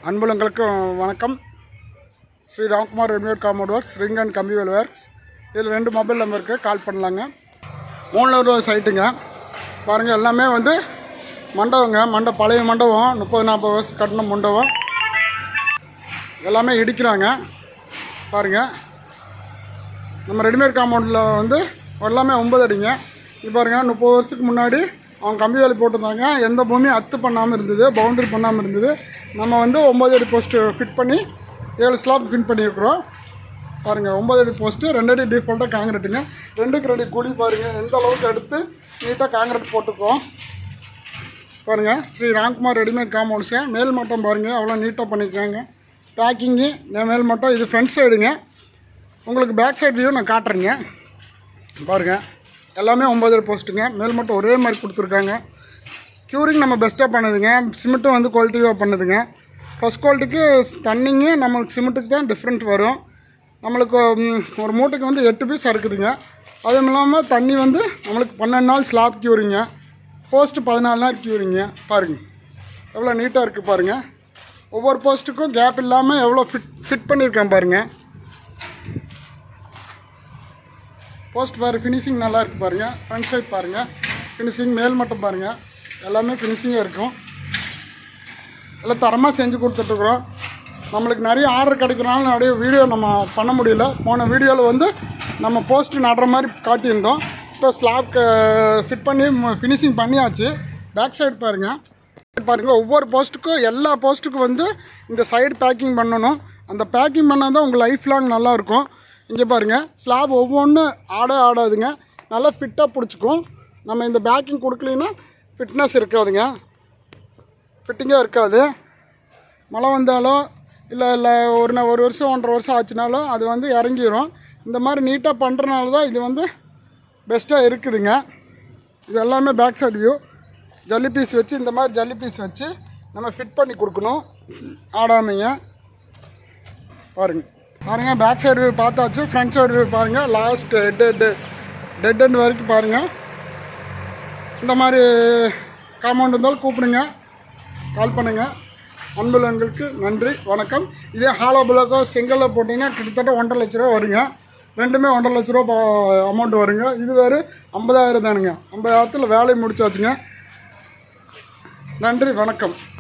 அன்புலங்களுக்கு வணக்கம். ஸ்ரீ ராம்குமார் ரெமியூர் compound works, ring and கம்பிவேல் ஒர்க்ஸ். இதில் 2 மொபைல் நம்பருக்கு கால் பண்ணலாங்க. 300 சைட்டுங்க. பாருங்கள், எல்லாமே வந்து மண்டபங்க. பழைய மண்டபம், 30-40 வருஷம் கட்டின மண்டபம். எல்லாமே இடிக்கிறாங்க. பாருங்கள், நம்ம ரெடிமேட் காம்பவுண்டில் வந்து எல்லாமே 9 அடிங்க. இது பாருங்கள், 30 வருஷத்துக்கு முன்னாடி அவங்க கம்பி வேலி போட்டிருந்தாங்க. எந்த பூமியும் அத்து பண்ணாமல் இருந்தது, பவுண்டரி பண்ணாமல் இருந்தது. நம்ம வந்து 9 அடி போஸ்ட்டு ஃபிட் பண்ணி 7 ஸ்லாப் ஃபிட் பண்ணியிருக்கிறோம். பாருங்கள், 9 அடி போஸ்ட்டு, 2 அடி டீஃபால்ட்டாக காங்கிரீட்டுங்க. 2க்கு 2 குழி பாருங்கள், எந்த அளவுக்கு எடுத்து நீட்டாக காங்கிரீட் போட்டுக்குவோம். பாருங்கள், ஸ்ரீ ராம்குமார் ரெடிமேட் காம்பவுண்ட்ஸுங்க. மேல் மட்டம் பாருங்கள், அவ்வளோ நீட்டாக பண்ணியிருக்காங்க. பேக்கிங்கு மேல் மட்டம். இது ஃப்ரண்ட் சைடுங்க. உங்களுக்கு பேக் சைடு வியூ நான் காட்டுறேங்க. பாருங்கள், எல்லாமே 9 அடி போஸ்ட்டுங்க. மேல் மட்டும் ஒரே மாதிரி கொடுத்துருக்காங்க. க்யூரிங் நம்ம பெஸ்ட்டாக பண்ணுதுங்க. சிமெண்ட்டும் வந்து குவாலிட்டியாக பண்ணுதுங்க. ஃபஸ்ட் குவாலிட்டிக்கு தண்ணிங்க, நம்மளுக்கு சிமெண்ட்டுக்கு தான் டிஃப்ரெண்ட் வரும். நம்மளுக்கு ஒரு மூட்டைக்கு வந்து 8 பீஸ் இருக்குதுங்க. அதுவும் இல்லாமல் தண்ணி வந்து நம்மளுக்கு 12 நாள் ஸ்லாப் க்யூரிங்க. போஸ்ட்டு 14 நாள் க்யூரிங்க. பாருங்கள், எவ்வளோ நீட்டாக இருக்குது பாருங்கள். ஒவ்வொரு போஸ்ட்டுக்கும் கேப் இல்லாமல் எவ்வளோ ஃபிட் பண்ணியிருக்கேன் பாருங்கள். போஸ்ட் பாரு, ஃபினிஷிங் நல்லா இருக்குது பாருங்கள். ஃப்ரண்ட் சைட் பாருங்கள், ஃபினிஷிங் மேல் மட்டும் பாருங்கள், எல்லாமே ஃபினிஷிங்காக இருக்கும். எல்லாம் தரமாக செஞ்சு கொடுத்துட்ருக்குறோம். நம்மளுக்கு நிறைய ஆர்டர் கிடைக்கிறனால நிறைய வீடியோ நம்ம பண்ண முடியல. போன வீடியோவில் வந்து நம்ம போஸ்ட்டு நடுற மாதிரி காட்டியிருந்தோம். இப்போ ஸ்லாப் ஃபிட் பண்ணி ஃபினிஷிங் பண்ணியாச்சு. பேக் சைடு பாருங்கள், ஒவ்வொரு போஸ்ட்டுக்கும் எல்லா போஸ்ட்டுக்கும் வந்து இந்த சைடு பேக்கிங் பண்ணணும். அந்த பேக்கிங் பண்ணால் தான் உங்கள் லைஃப் லாங் நல்லாயிருக்கும். இங்கே பாருங்கள், ஸ்லாப் ஒவ்வொன்றும் ஆடாதுங்க. நல்லா ஃபிட்டாக பிடிச்சிக்கும். நம்ம இந்த பேக்கிங் கொடுக்கலைன்னா ஃபிட்னஸ் இருக்காதுங்க, ஃபிட்டிங்காக இருக்காது. மழை வந்தாலும் இல்லை ஒரு வருஷம் 1.5 வருஷம் ஆச்சுனாலும் அது வந்து இறங்கிடும். இந்த மாதிரி நீட்டாக பண்ணுறனால தான் இது வந்து பெஸ்ட்டாக இருக்குதுங்க. இது எல்லாமே பேக் சைடு வியூ. ஜல்லி பீஸ் வச்சு, இந்த மாதிரி ஜல்லி பீஸ் வச்சு நம்ம ஃபிட் பண்ணி கொடுக்கணும், ஆடாமைங்க. பாருங்கள், பேக் சைடு வியூ பார்த்தாச்சு. ஃப்ரண்ட் சைடு வியூ பாருங்கள். லாஸ்ட் டெட் எண்ட் வரைக்கும் பாருங்கள். இந்த மாதிரி காம்பவுண்ட் இருந்தாலும் கூப்பிடுங்க, கால் பண்ணுங்கள். அன்புலங்களுக்கு நன்றி, வணக்கம். இதே ஹாலோ பிளாக்கோ செங்கலில் போட்டிங்கன்னா கிட்டத்தட்ட 1.5 லட்ச ரூபா வருங்க. ரெண்டுமே 1.5 லட்ச ரூபா அமௌண்ட் வருங்க. இது வேறு 50,000 தானுங்க. 50,000 வேலையை முடிச்சாச்சுங்க. நன்றி, வணக்கம்.